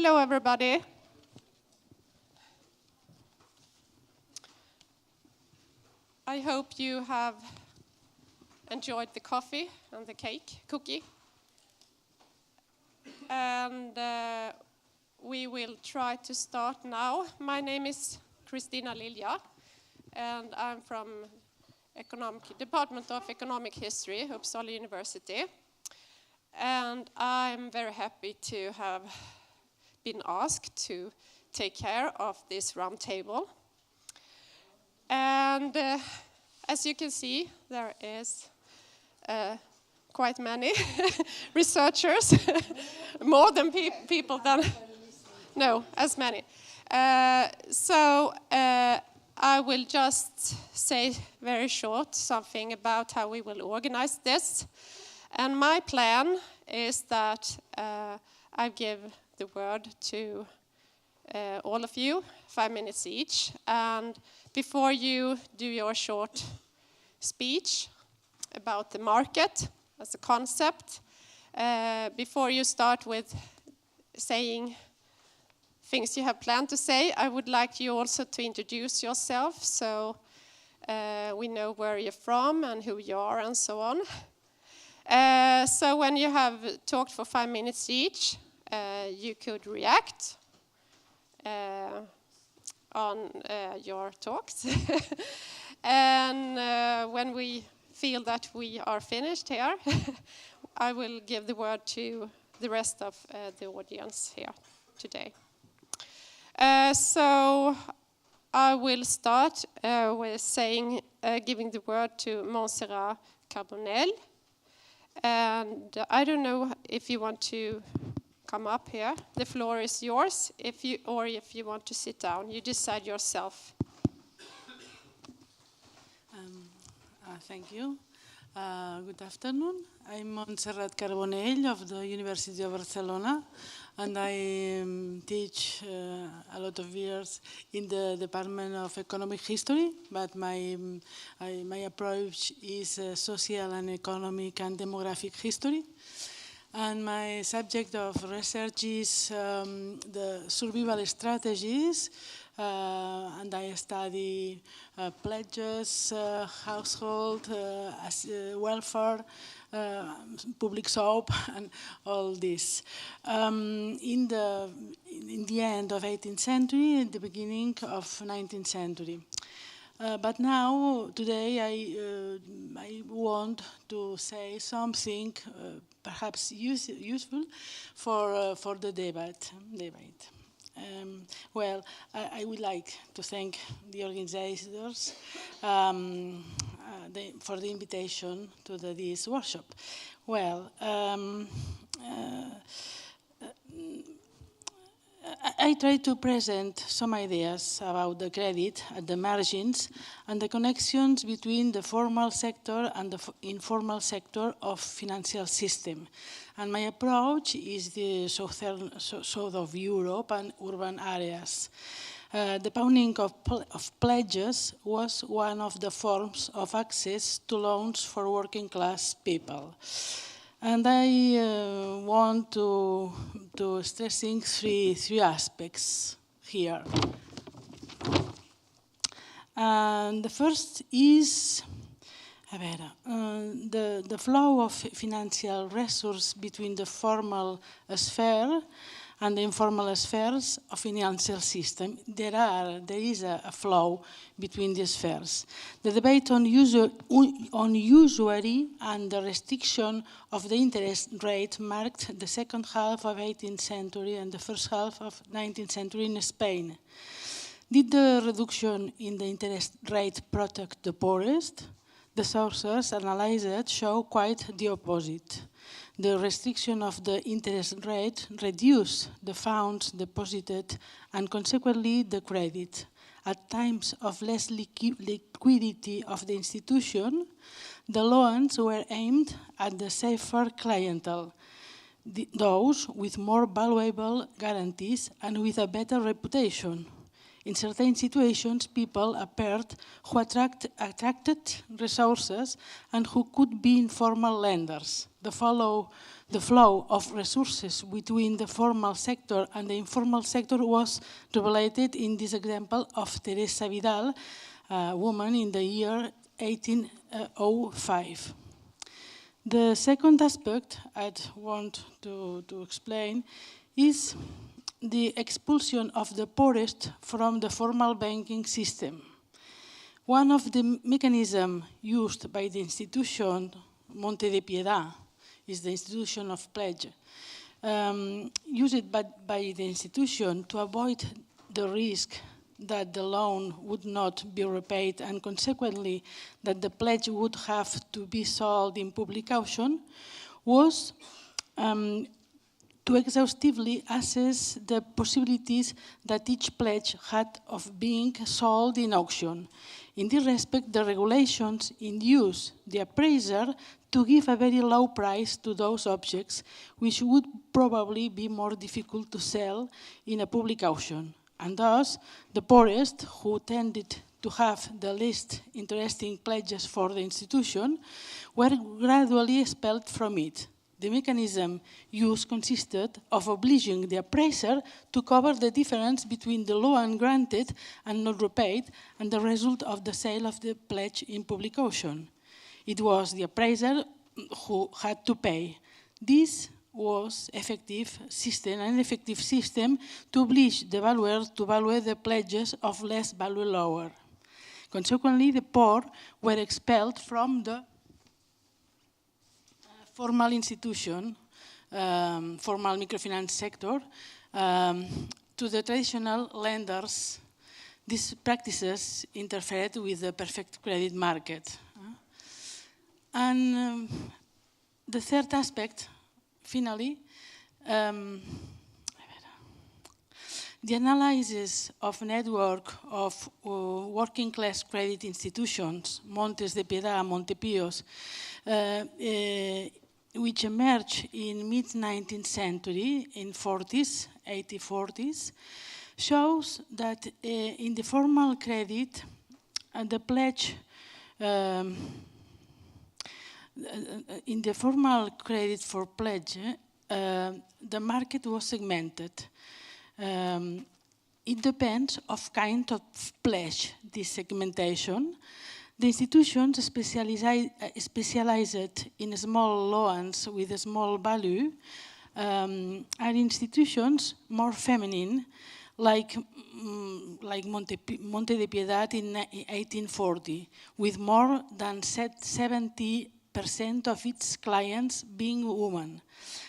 Hello, everybody. I hope you have enjoyed the coffee and the cookie. And we will try to start now. My name is Kristina Lilja, and I'm from Department of Economic History, Uppsala University. And I'm very happy to have been asked to take care of this roundtable. And as you can see, there is quite many researchers, more than people than, no, as many. So I will just say very short something about how we will organize this. And my plan is that I give the word to all of you, 5 minutes each. And before you do your short speech about the market as a concept, before you start with saying things you have planned to say, I would like you also to introduce yourself so we know where you're from and who you are and so on. So when you have talked for 5 minutes each, you could react on your talks. And when we feel that we are finished here, I will give the word to the rest of the audience here today. So I will start with saying, giving the word to Montserrat Carbonell. And I don't know if you want to come up here. The floor is yours, if you want to sit down. You decide yourself. Thank you. Good afternoon. I'm Montserrat Carbonell of the University of Barcelona, and I teach a lot of years in the Department of Economic History, but my approach is social and economic and demographic history. And my subject of research is the survival strategies, and I study pledges, household, welfare, public soap, and all this. In the end of 18th century and the beginning of 19th century. But now, today, I want to say something perhaps useful for the debate. Well, I would like to thank the organizers for the invitation to this workshop. Well, I try to present some ideas about the credit at the margins and the connections between the formal sector and the informal sector of financial system. And my approach is the south of Europe and urban areas. The pawning of pledges was one of the forms of access to loans for working class people. And I want to stress three aspects here. And the first is the flow of financial resources between the formal sphere and the informal spheres of financial system. There is a flow between the spheres. The debate on usury and the restriction of the interest rate marked the second half of 18th century and the first half of 19th century in Spain. Did the reduction in the interest rate protect the poorest? The sources analyzed show quite the opposite. The restriction of the interest rate reduced the funds deposited and consequently the credit. At times of less liquidity of the institution, the loans were aimed at the safer clientele, those with more valuable guarantees and with a better reputation. In certain situations, people appeared who attracted resources and who could be informal lenders. The the flow of resources between the formal sector and the informal sector was revelated in this example of Teresa Vidal, a woman in the year 1805. The second aspect I'd want to explain is the expulsion of the poorest from the formal banking system. One of the mechanisms used by the institution Monte de Piedad is the institution of pledge, used by the institution to avoid the risk that the loan would not be repaid and consequently that the pledge would have to be sold in public auction, was to exhaustively assess the possibilities that each pledge had of being sold in auction. In this respect, the regulations induce the appraiser to give a very low price to those objects which would probably be more difficult to sell in a public auction. And thus, the poorest, who tended to have the least interesting pledges for the institution, were gradually expelled from it. The mechanism used consisted of obliging the appraiser to cover the difference between the loan granted and not repaid and the result of the sale of the pledge in public auction. It was the appraiser who had to pay. This was an effective system to oblige the valuer to value the pledges of less value lower. Consequently, the poor were expelled from the formal institution, formal microfinance sector, to the traditional lenders. These practices interfered with the perfect credit market. And the third aspect, finally, the analysis of network of working class credit institutions, Montes de Piedad, Montepios, which emerged in mid-19th century, in 1840s, shows that in the formal credit, the pledge, in the formal credit for pledge, the market was segmented. It depends of kind of pledge, this segmentation. The institutions specialized in small loans with a small value are institutions more feminine, like Monte de Piedad in 1840, with more than 70% of its clients being women.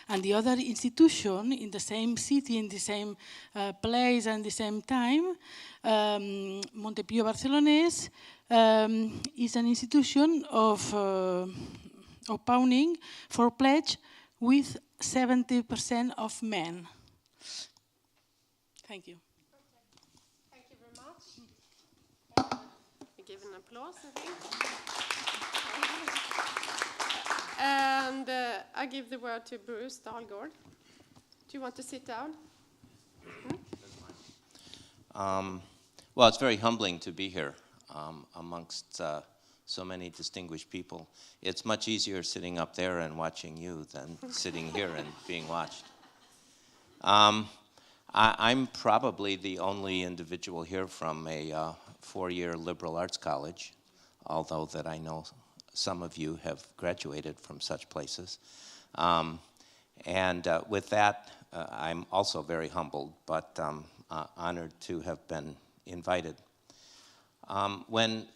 And the other institution in the same city, in the same place and the same time, Montepío Barcelonès, is an institution of pawning for pledge with 70% of men. Thank you. Thank you very much. We give an applause, I think. And I give the word to Bruce Dahlgaard. Do you want to sit down? Well, it's very humbling to be here amongst so many distinguished people. It's much easier sitting up there and watching you than sitting here and being watched. I'm probably the only individual here from a four-year liberal arts college, although that I know some of you have graduated from such places. With that, I'm also very humbled, but honored to have been invited. When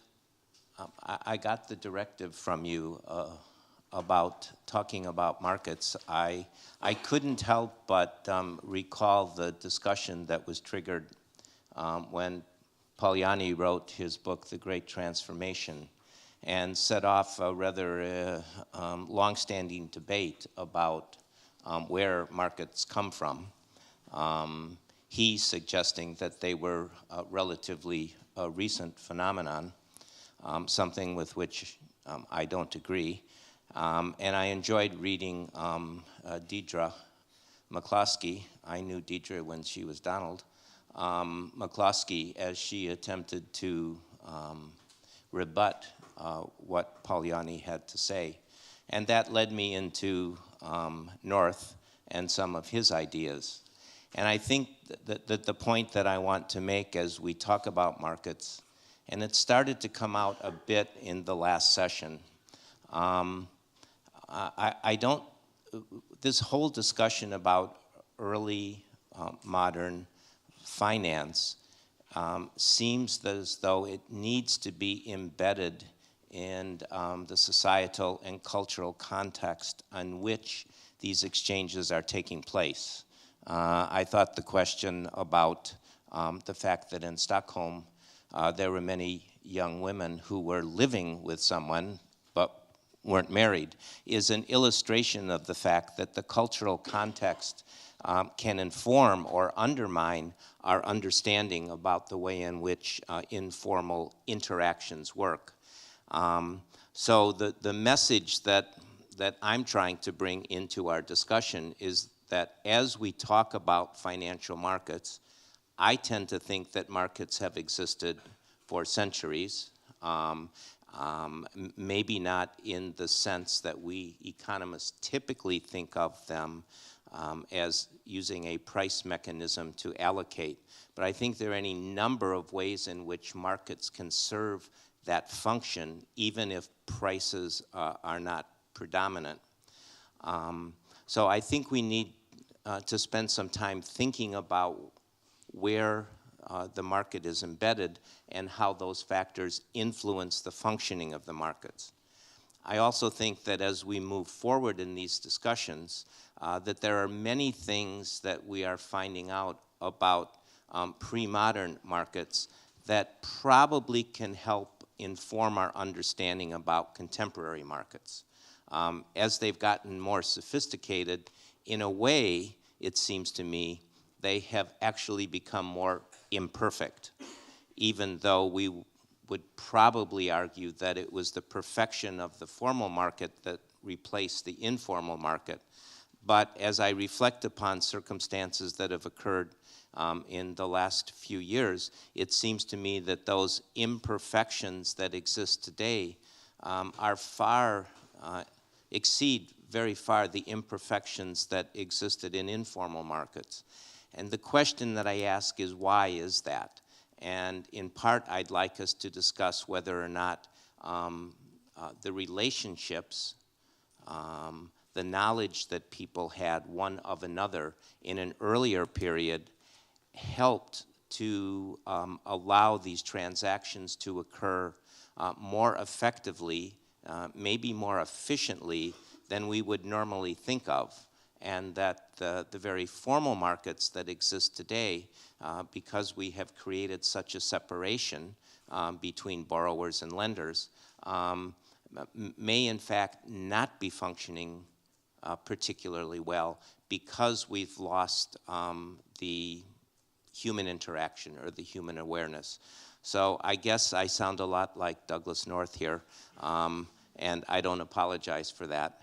I got the directive from you about talking about markets, I couldn't help but recall the discussion that was triggered when Polanyi wrote his book, The Great Transformation, and set off a rather long-standing debate about where markets come from. He suggesting that they were a relatively recent phenomenon, something with which I don't agree. And I enjoyed reading Deidre McCloskey. I knew Deidre when she was Donald. McCloskey, as she attempted to rebut what Polanyi had to say. And that led me into North and some of his ideas. And I think that the point that I want to make as we talk about markets, and it started to come out a bit in the last session, this whole discussion about early modern finance seems as though it needs to be embedded in the societal and cultural context on which these exchanges are taking place. I thought the question about the fact that in Stockholm there were many young women who were living with someone but weren't married is an illustration of the fact that the cultural context can inform or undermine our understanding about the way in which informal interactions work. So the message that I'm trying to bring into our discussion is that as we talk about financial markets, I tend to think that markets have existed for centuries, maybe not in the sense that we economists typically think of them as using a price mechanism to allocate. But I think there are any number of ways in which markets can serve that function, even if prices are not predominant. So I think we need to spend some time thinking about where the market is embedded and how those factors influence the functioning of the markets. I also think that as we move forward in these discussions, that there are many things that we are finding out about pre-modern markets that probably can help inform our understanding about contemporary markets. As they've gotten more sophisticated, in a way, it seems to me, they have actually become more imperfect, even though we would probably argue that it was the perfection of the formal market that replaced the informal market. But as I reflect upon circumstances that have occurred in the last few years, it seems to me that those imperfections that exist today exceed very far the imperfections that existed in informal markets. And the question that I ask is, why is that? And in part, I'd like us to discuss whether or not the relationships, the knowledge that people had one of another in an earlier period helped to allow these transactions to occur more effectively, maybe more efficiently than we would normally think of. And that the very formal markets that exist today, because we have created such a separation between borrowers and lenders, may in fact not be functioning particularly well because we've lost the human interaction or the human awareness. So I guess I sound a lot like Douglass North here, and I don't apologize for that.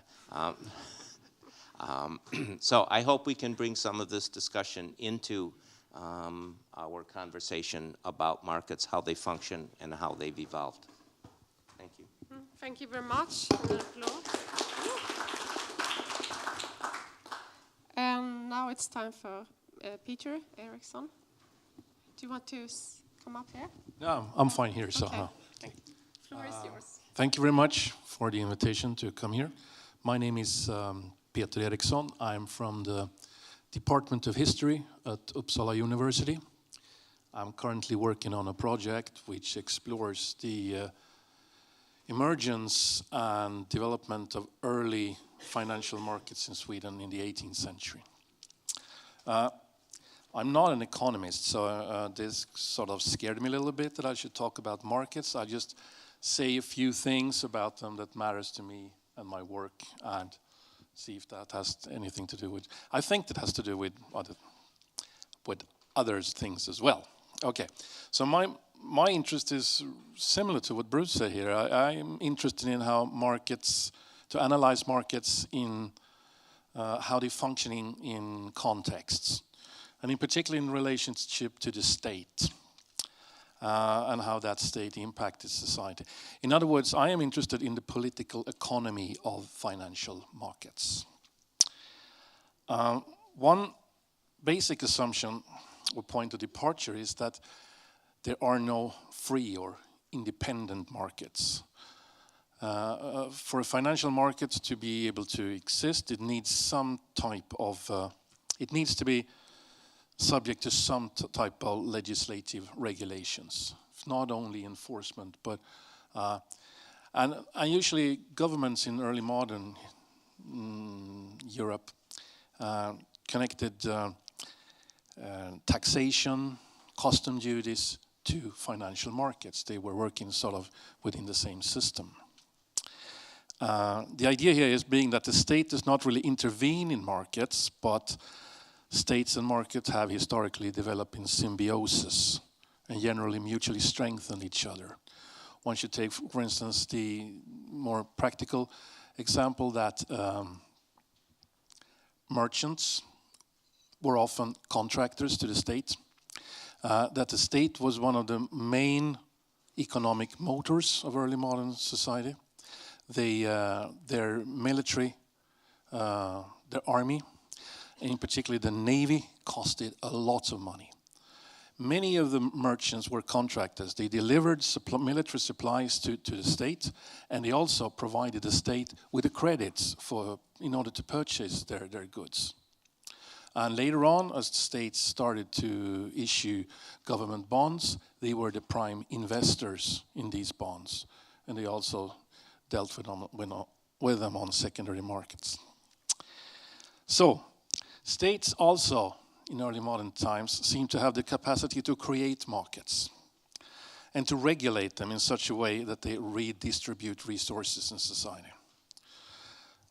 So I hope we can bring some of this discussion into our conversation about markets, how they function, and how they've evolved. Thank you. Thank you very much. And now it's time for Peter Eriksson. Do you want to come up here? No, I'm fine here. So, okay. The floor is yours. Thank you very much for the invitation to come here. My name is Peter Eriksson. I'm from the Department of History at Uppsala University. I'm currently working on a project which explores the emergence and development of early financial markets in Sweden in the 18th century. I'm not an economist, so this sort of scared me a little bit that I should talk about markets. I just say a few things about them that matters to me and my work, and see if that has anything to do with. I think that has to do with other things as well. Okay, so my interest is similar to what Bruce said here. I'm interested in how markets, to analyze markets in how they're functioning in contexts, and in particular in relationship to the state, and how that state impacted society. In other words, I am interested in the political economy of financial markets. One basic assumption or point of departure is that there are no free or independent markets. For financial markets to be able to exist, it needs some type of, it needs to be subject to some type of legislative regulations, not only enforcement, but and usually governments in early modern Europe connected taxation, custom duties to financial markets. They were working sort of within the same system. The idea here is being that the state does not really intervene in markets, but states and markets have historically developed in symbiosis and generally mutually strengthen each other. One should take, for instance, the more practical example that merchants were often contractors to the state, that the state was one of the main economic motors of early modern society. Their military, their army, and in particular the navy, costed a lot of money. Many of the merchants were contractors. They delivered military supplies to the state, and they also provided the state with the credits in order to purchase their goods. And later on, as the states started to issue government bonds, they were the prime investors in these bonds, and they also dealt with them on secondary markets. So, states also, in early modern times, seem to have the capacity to create markets and to regulate them in such a way that they redistribute resources in society.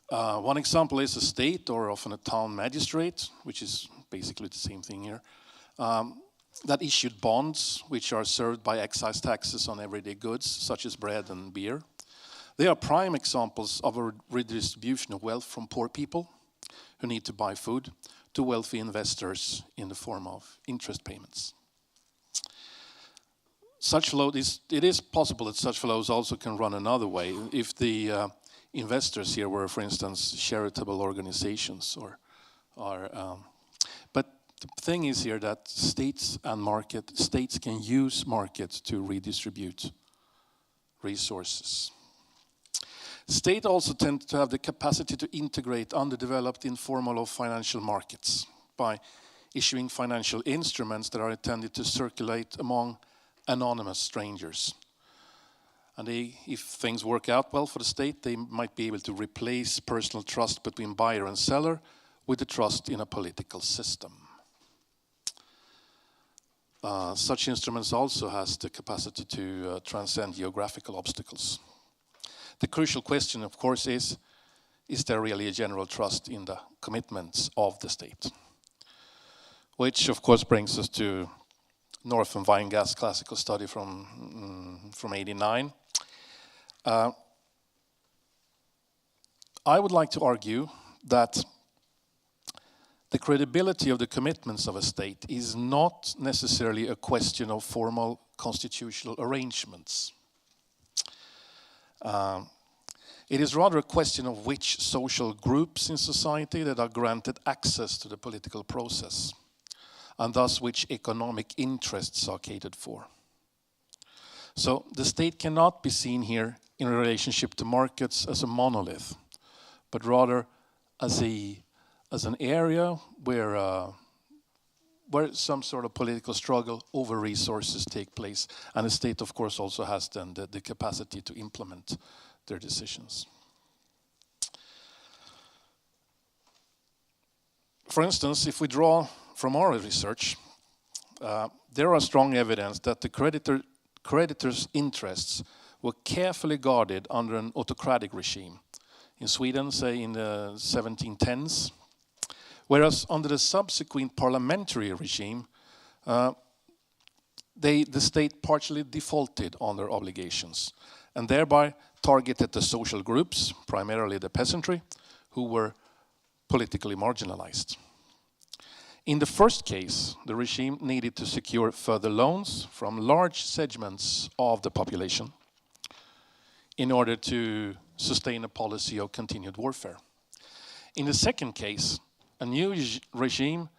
One example is a state, or often a town magistrate, which is basically the same thing here, that issued bonds which are served by excise taxes on everyday goods, such as bread and beer. They are prime examples of a redistribution of wealth from poor people who need to buy food to wealthy investors in the form of interest payments. It is possible that such flows also can run another way. If the investors here were, for instance, charitable organizations, but the thing is here that states can use markets to redistribute resources. States also tend to have the capacity to integrate underdeveloped informal or financial markets by issuing financial instruments that are intended to circulate among anonymous strangers. And if things work out well for the state, they might be able to replace personal trust between buyer and seller with the trust in a political system. Such instruments also has the capacity to transcend geographical obstacles. The crucial question, of course, is there really a general trust in the commitments of the state? Which, of course, brings us to Northern Weingast's classical study from '89. I would like to argue that the credibility of the commitments of a state is not necessarily a question of formal constitutional arrangements. It is rather a question of which social groups in society that are granted access to the political process, and thus which economic interests are catered for. So the state cannot be seen here in relationship to markets as a monolith, but rather as an area where some sort of political struggle over resources take place, and the state, of course, also has then the capacity to implement their decisions. For instance, if we draw from our research, there are strong evidence that the creditors' interests were carefully guarded under an autocratic regime. In Sweden, say in the 1710s, whereas under the subsequent parliamentary regime, the state partially defaulted on their obligations and thereby targeted the social groups, primarily the peasantry, who were politically marginalized. In the first case, the regime needed to secure further loans from large segments of the population in order to sustain a policy of continued warfare. In the second case, a new regime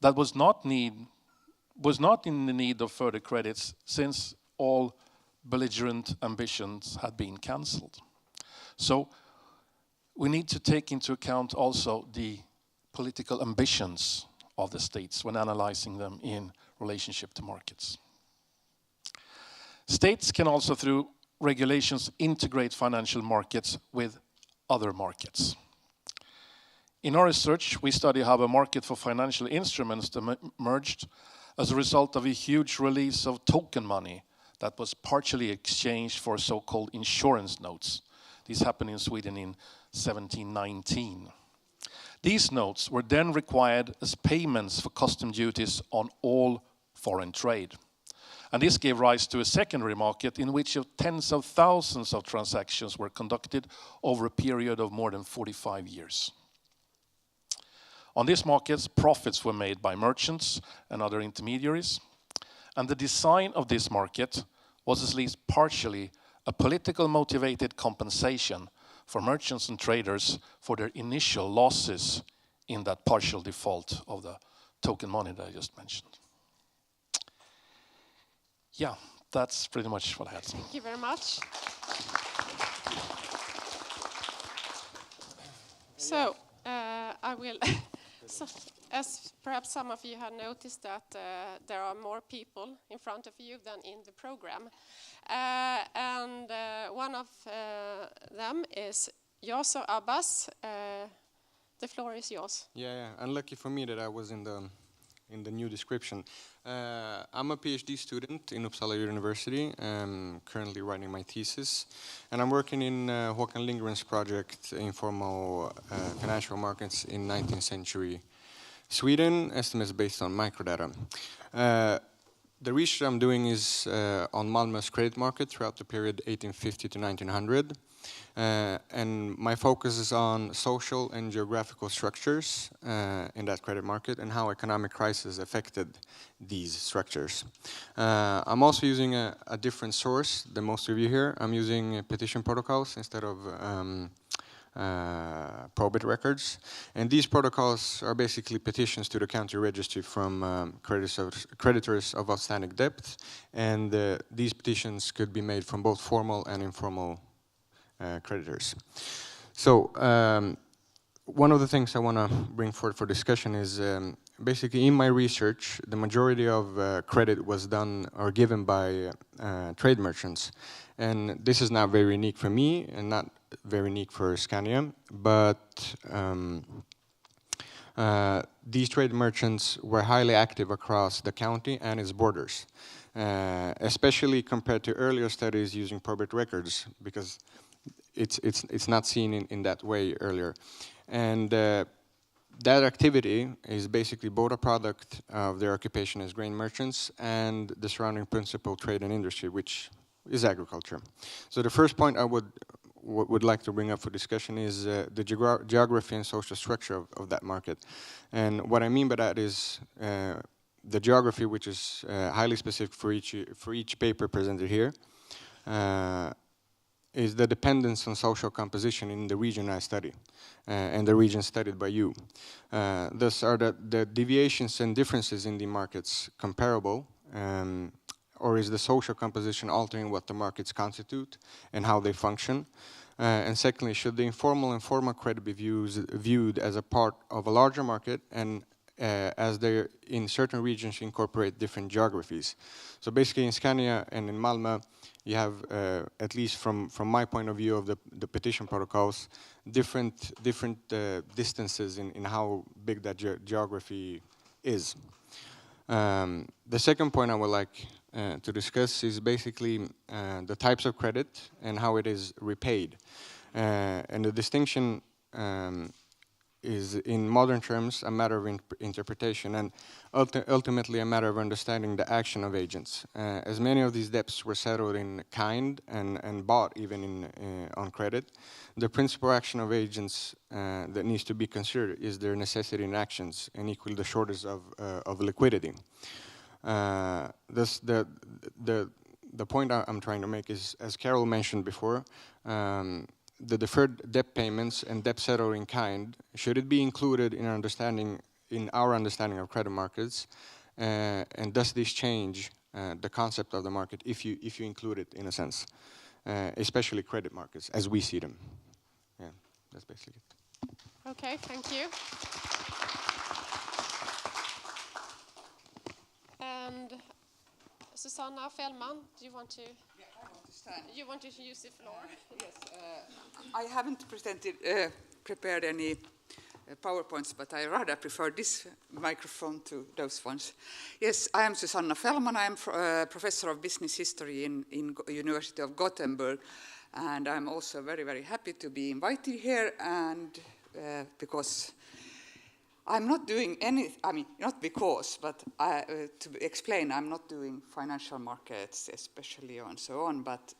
that was not in the need of further credits, since all belligerent ambitions had been cancelled. So we need to take into account also the political ambitions of the states when analyzing them in relationship to markets. States can also, through regulations, integrate financial markets with other markets. In our research, we study how a market for financial instruments emerged as a result of a huge release of token money that was partially exchanged for so-called insurance notes. These happened in Sweden in 1719. These notes were then required as payments for custom duties on all foreign trade. And this gave rise to a secondary market in which tens of thousands of transactions were conducted over a period of more than 45 years. On these markets, profits were made by merchants and other intermediaries. And the design of this market was at least partially a political motivated compensation for merchants and traders for their initial losses in that partial default of the token money that I just mentioned. Yeah, that's pretty much what I had. Thank you very much. So, I will, so, as perhaps some of you have noticed that there are more people in front of you than in the program. And one of them is Yaso Abbas. The floor is yours. Yeah, unlucky for me that I was in the new description. I'm a PhD student in Uppsala University. I'm currently writing my thesis, and I'm working in Håkan Lindgren's project, Informal Financial Markets in 19th Century Sweden, estimates based on microdata. The research I'm doing is on Malmö's credit market throughout the period 1850 to 1900. And my focus is on social and geographical structures in that credit market and how economic crisis affected these structures. I'm also using a different source than most of you here. I'm using petition protocols instead of probate records. And these protocols are basically petitions to the county registry from creditors of outstanding debt. And these petitions could be made from both formal and informal creditors. So one of the things I want to bring forward for discussion is basically in my research, the majority of credit was done or given by trade merchants. And this is not very unique for me and not very unique for Scania, but these trade merchants were highly active across the county and its borders, especially compared to earlier studies using probate records, because it's not seen in that way earlier. And that activity is basically both a product of their occupation as grain merchants and the surrounding principal trade and industry, which is agriculture. So the first point I would like to bring up for discussion is the geography and social structure of that market. And what I mean by that is the geography, which is highly specific for each paper presented here, is the dependence on social composition in the region I study, and the region studied by you. Thus, are the deviations and differences in the markets comparable, or is the social composition altering what the markets constitute and how they function? And secondly, should the informal and formal credit be viewed as a part of a larger market, and as they in certain regions incorporate different geographies? So basically in Scania and in Malmö, you have, at least from my point of view of the petition protocols, different distances in how big that geography is. The second point I would like to discuss is basically the types of credit and how it is repaid. And the distinction is, in modern terms, a matter of interpretation and ultimately a matter of understanding the action of agents. As many of these debts were settled in kind and bought even on credit, the principal action of agents that needs to be considered is their necessity in actions and equally the shortage of liquidity. Thus, the point I'm trying to make is, as Carol mentioned before, the deferred debt payments and debt settled in kind, should it be included in our understanding of credit markets? And does this change the concept of the market if you include it in a sense, especially credit markets as we see them? Yeah, that's basically it. Okay, thank you. And Susanna Fellman, do you want to? Yeah, I want to stand. You want to use the floor? Yes, I haven't prepared any PowerPoints, but I rather prefer this microphone to those ones. Yes, I am Susanna Fellman. I am professor of business history in University of Gothenburg, and I'm also very, very happy to be invited here, and because I'm not doing any, I mean, not because, but to explain, I'm not doing financial markets, especially and so on, but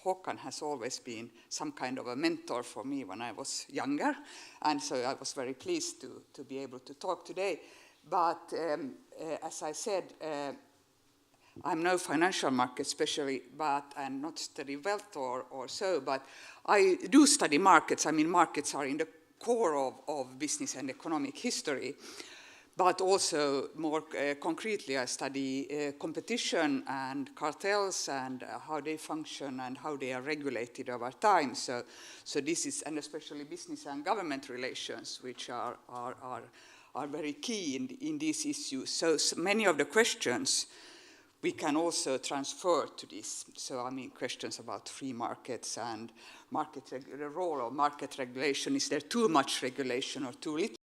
Håkan has always been some kind of a mentor for me when I was younger, and so I was very pleased to be able to talk today. But as I said, I'm no financial market specialist, and not study wealth or so, but I do study markets. I mean, markets are in the core of business and economic history, but also more concretely I study competition and cartels and how they function and how they are regulated over time. So this is, and especially business and government relations, which are very key in these issues. So many of the questions we can also transfer to this. So, I mean, questions about free markets and the role of market regulation. Is there too much regulation or too little